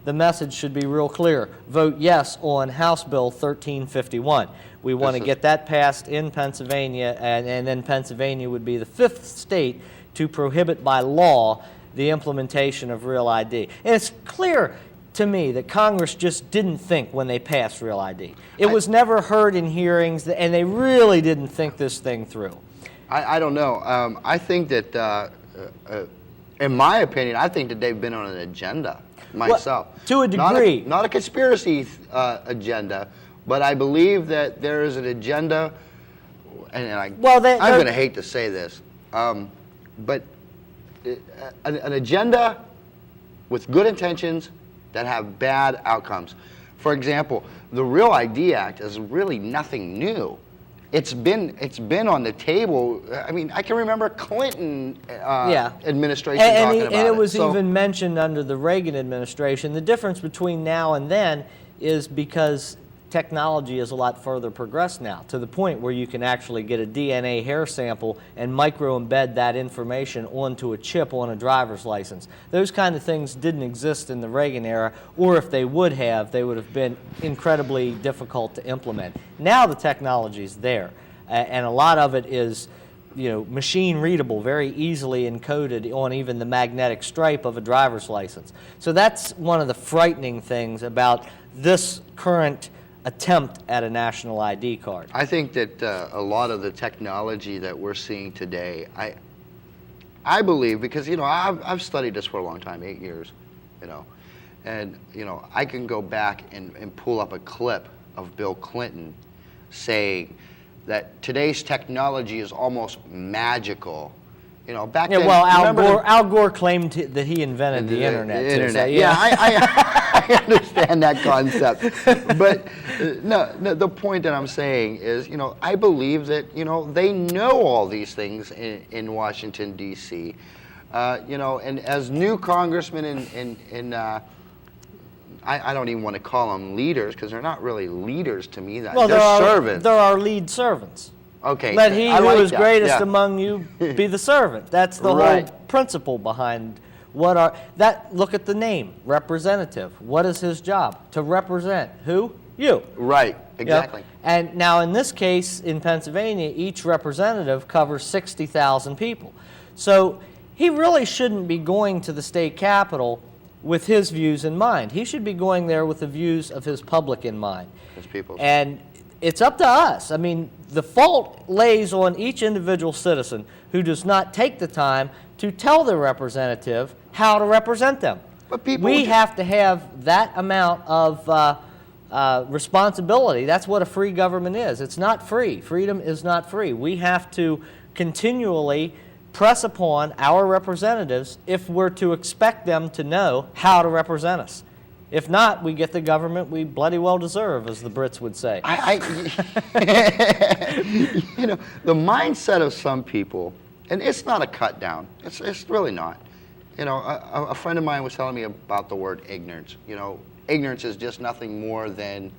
the message should be real clear. Vote yes on House Bill 1351. We want to get that passed in Pennsylvania, and then Pennsylvania would be the 5th state to prohibit by law the implementation of Real ID. And it's clear to me that Congress just didn't think when they passed Real ID. It was never heard in hearings, and they really didn't think this thing through. I don't know. I think that, in my opinion, I think that they've been on an agenda myself. Well, to a degree. Not a conspiracy agenda, but I believe that there is an agenda, and I'm going to hate to say this, but an agenda with good intentions that have bad outcomes. For example, the Real ID Act is really nothing new. It's been on the table. I mean, I can remember Clinton administration talking about it. And it was even mentioned under the Reagan administration. The difference between now and then is because technology is a lot further progressed now, to the point where you can actually get a DNA hair sample and micro-embed that information onto a chip on a driver's license. Those kind of things didn't exist in the Reagan era, or if they would have, they would have been incredibly difficult to implement. Now the technology's there, and a lot of it is, you know, machine readable, very easily encoded on even the magnetic stripe of a driver's license. So that's one of the frightening things about this current attempt at a national ID card. I think that a lot of the technology that we're seeing today, I believe, because, you know, I've studied this for a long time, 8 years, you know, and, you know, I can go back and pull up a clip of Bill Clinton saying that today's technology is almost magical. You know, back then. Well, Al Gore claimed that he invented the internet. The internet. I understand that concept. But no, the point that I'm saying is, you know, I believe that, you know, they know all these things in Washington, D.C. You know, and as new congressmen I don't even want to call them leaders, because they're not really leaders to me. They're servants. There are lead servants. Okay. Let he who is greatest among you be the servant. That's the whole principle behind look at the name, representative. What is his job? To represent who? You. Right, exactly. Yep. And now in this case, in Pennsylvania, each representative covers 60,000 people. So he really shouldn't be going to the state capitol with his views in mind. He should be going there with the views of his public in mind. His people. And it's up to us. I mean, the fault lays on each individual citizen who does not take the time to tell their representative how to represent them. But we have to have that amount of responsibility. That's what a free government is. It's not free. Freedom is not free. We have to continually press upon our representatives if we're to expect them to know how to represent us. If not, we get the government we bloody well deserve, as the Brits would say. You know, the mindset of some people, and it's not a cut down. It's really not. You know, a friend of mine was telling me about the word ignorance. You know, ignorance is just nothing more than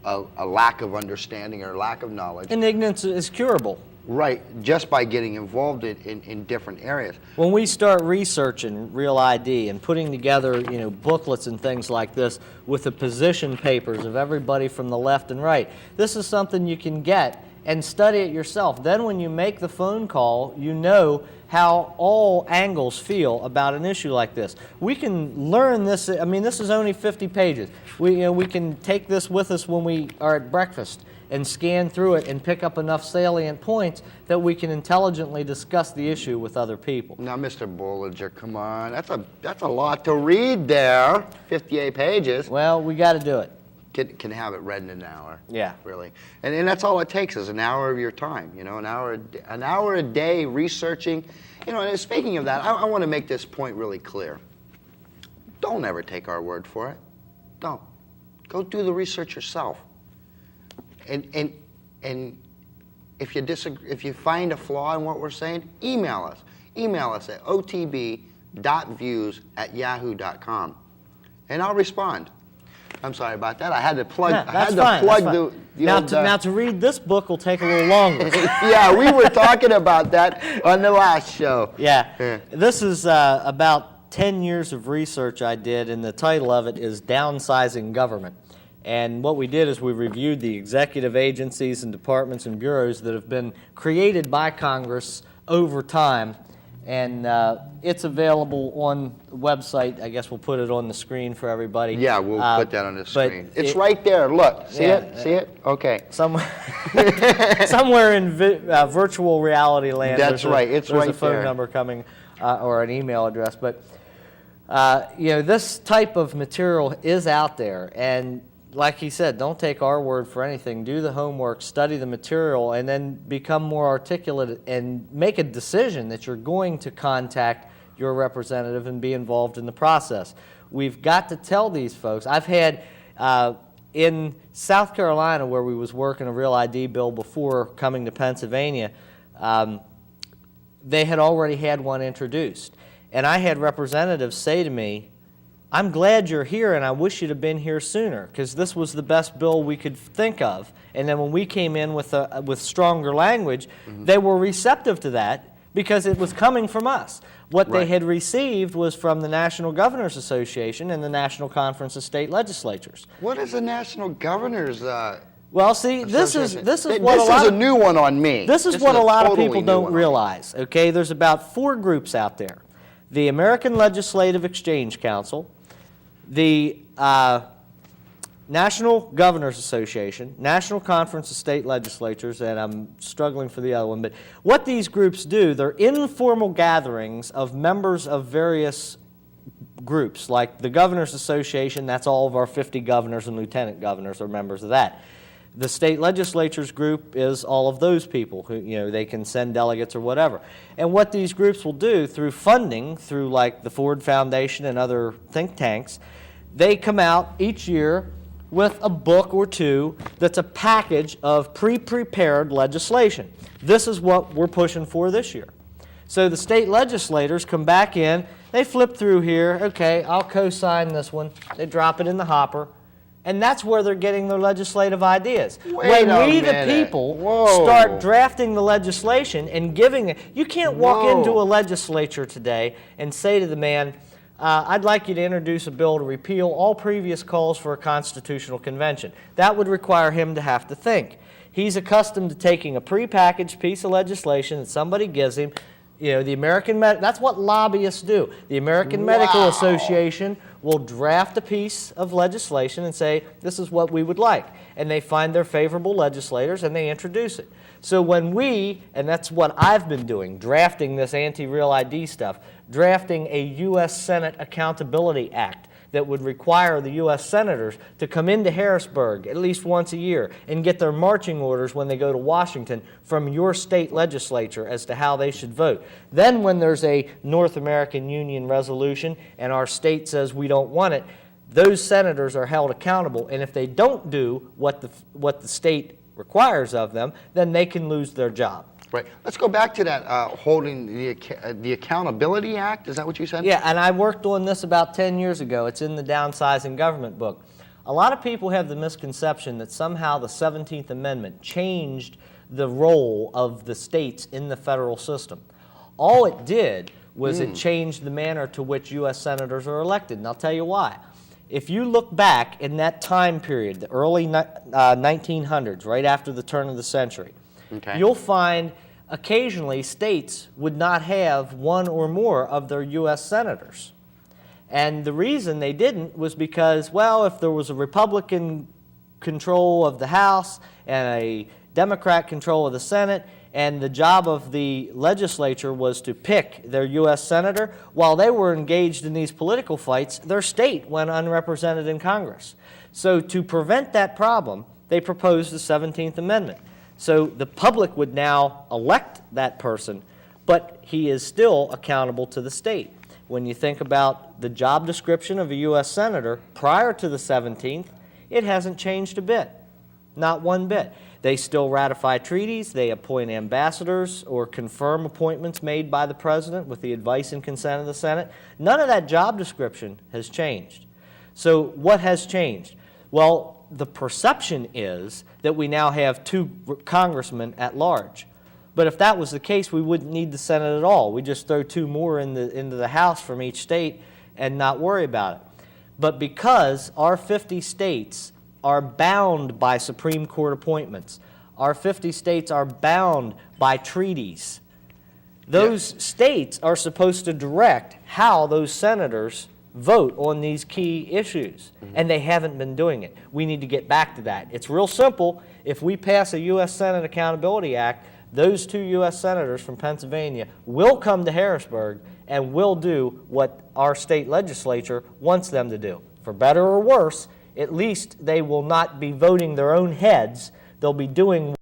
a lack of understanding or lack of knowledge. And ignorance is curable. Right, just by getting involved in different areas. When we start researching Real ID and putting together, you know, booklets and things like this with the position papers of everybody from the left and right, this is something you can get and study it yourself. Then when you make the phone call, you know how all angles feel about an issue like this. We can learn this. I mean, this is only 50 pages. We can take this with us when we are at breakfast and scan through it and pick up enough salient points that we can intelligently discuss the issue with other people. Now, Mr. Bolinger, come on. That's a lot to read there, 58 pages. Well, we got to do it. Can have it read in an hour. Yeah. Really. And that's all it takes is an hour of your time, you know, an hour a day researching. You know, and speaking of that, I want to make this point really clear. Don't ever take our word for it. Don't. Go do the research yourself. And if you disagree, if you find a flaw in what we're saying, email us. Email us at otb.views@yahoo.com, and I'll respond. I'm sorry about that. I had to plug. Now to read this book will take a little longer. Yeah, we were talking about that on the last show. Yeah. This is about 10 years of research I did, and the title of it is Downsizing Government. And what we did is we reviewed the executive agencies and departments and bureaus that have been created by Congress over time. And it's available on the website. I guess we'll put it on the screen for everybody. Yeah, we'll put that on the screen. It's right there. Look. See it? See it? Okay. Somewhere in virtual reality land. That's right. It's right there. There's a phone number coming or an email address. But, this type of material is out there. And like he said, don't take our word for anything. Do the homework, study the material, and then become more articulate and make a decision that you're going to contact your representative and be involved in the process. We've got to tell these folks. I've had, in South Carolina, where we was working a Real ID bill before coming to Pennsylvania, they had already had one introduced. And I had representatives say to me, I'm glad you're here, and I wish you'd have been here sooner, because this was the best bill we could think of. And then when we came in with stronger language, they were receptive to that because it was coming from us. What they had received was from the National Governors Association and the National Conference of State Legislatures. What is the National Governors? Well, see, this is a new one on me. This is what a lot of people don't realize. Okay, there's about 4 groups out there: the American Legislative Exchange Council, the National Governors Association, National Conference of State Legislatures, and I'm struggling for the other one, but what these groups do, they're informal gatherings of members of various groups, like the Governors Association. That's all of our 50 governors and lieutenant governors are members of that. The state legislatures group is all of those people who, they can send delegates or whatever. And what these groups will do through funding, through like the Ford Foundation and other think tanks, they come out each year with a book or two that's a package of pre-prepared legislation. This is what we're pushing for this year. So the state legislators come back in, they flip through here, okay, I'll co-sign this one, they drop it in the hopper, and that's where they're getting their legislative ideas. When we, the people, start drafting the legislation and giving it, you can't walk into a legislature today and say to the man, I'd like you to introduce a bill to repeal all previous calls for a constitutional convention. That would require him to have to think. He's accustomed to taking a prepackaged piece of legislation that somebody gives him. The American that's what lobbyists do. The American Medical Association will draft a piece of legislation and say, this is what we would like. And they find their favorable legislators and they introduce it. So when and that's what I've been doing, drafting this anti-real ID stuff, drafting a U.S. Senate Accountability Act that would require the U.S. senators to come into Harrisburg at least once a year and get their marching orders when they go to Washington from your state legislature as to how they should vote. Then when there's a North American Union resolution and our state says we don't want it, those senators are held accountable, and if they don't do what the state requires of them, then they can lose their job. Right. Let's go back to that holding the Accountability Act. Is that what you said? Yeah, and I worked on this about 10 years ago. It's in the Downsizing Government book. A lot of people have the misconception that somehow the 17th Amendment changed the role of the states in the federal system. All it did was it changed the manner to which U.S. senators are elected, and I'll tell you why. If you look back in that time period, the early 1900s, right after the turn of the century, you'll find occasionally states would not have one or more of their U.S. senators. And the reason they didn't was because, well, if there was a Republican control of the House and a Democrat control of the Senate, and the job of the legislature was to pick their U.S. senator, while they were engaged in these political fights, their state went unrepresented in Congress. So to prevent that problem, they proposed the 17th Amendment. So the public would now elect that person, but he is still accountable to the state. When you think about the job description of a U.S. senator prior to the 17th, it hasn't changed a bit, not one bit. They still ratify treaties, they appoint ambassadors or confirm appointments made by the president with the advice and consent of the Senate. None of that job description has changed. So what has changed? Well, the perception is that we now have 2 congressmen at large. But if that was the case, we wouldn't need the Senate at all. We just throw 2 more into the House from each state and not worry about it. But because our 50 states are bound by Supreme Court appointments, our 50 states are bound by treaties, those states are supposed to direct how those senators vote on these key issues, and they haven't been doing it. We need to get back to that. It's real simple. If we pass a U.S. Senate Accountability Act, those 2 U.S. senators from Pennsylvania will come to Harrisburg and will do what our state legislature wants them to do. For better or worse, at least they will not be voting their own heads. They'll be doing